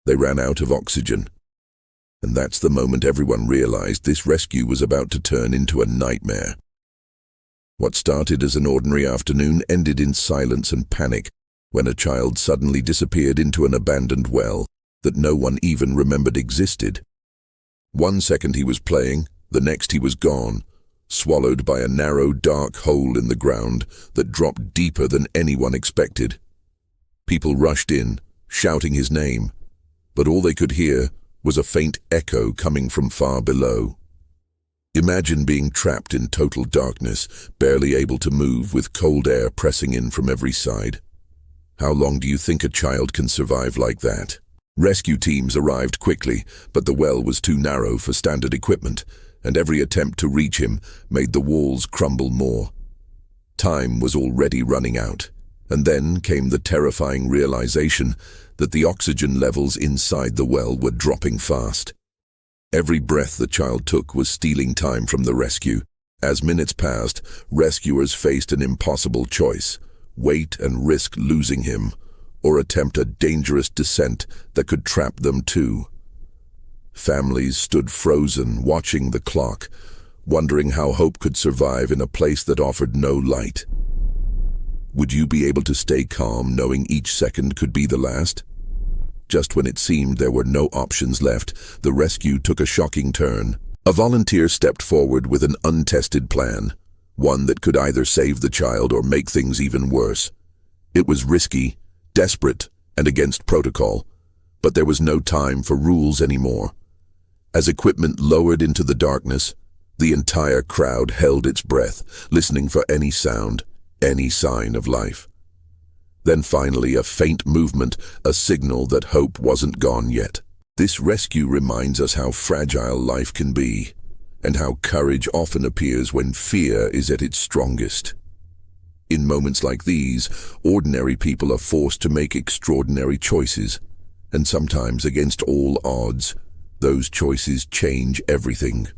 They ran out of oxygen. And that's the moment everyone realized this rescue was about to turn into a nightmare. What started as an ordinary afternoon ended in silence and panic when a child suddenly disappeared into an abandoned well that no one even remembered existed. 1 second he was playing, the next he was gone, swallowed by a narrow, dark hole in the ground that dropped deeper than anyone expected. People rushed in, shouting his name, but all they could hear was a faint echo coming from far below. Imagine being trapped in total darkness, barely able to move, with cold air pressing in from every side. How long do you think a child can survive like that? Rescue teams arrived quickly, but the well was too narrow for standard equipment, and every attempt to reach him made the walls crumble more. Time was already running out, and then came the terrifying realization that the oxygen levels inside the well were dropping fast. Every breath the child took was stealing time from the rescue. As minutes passed, rescuers faced an impossible choice: wait and risk losing him, or attempt a dangerous descent that could trap them too. Families stood frozen, watching the clock, wondering how hope could survive in a place that offered no light. Would you be able to stay calm, knowing each second could be the last? Just when it seemed there were no options left, the rescue took a shocking turn. A volunteer stepped forward with an untested plan, one that could either save the child or make things even worse. It was risky, desperate, and against protocol, but there was no time for rules anymore. As equipment lowered into the darkness, the entire crowd held its breath, listening for any sound, any sign of life. Then finally, a faint movement, a signal that hope wasn't gone yet. This rescue reminds us how fragile life can be, and how courage often appears when fear is at its strongest. In moments like these, ordinary people are forced to make extraordinary choices, and sometimes against all odds, those choices change everything.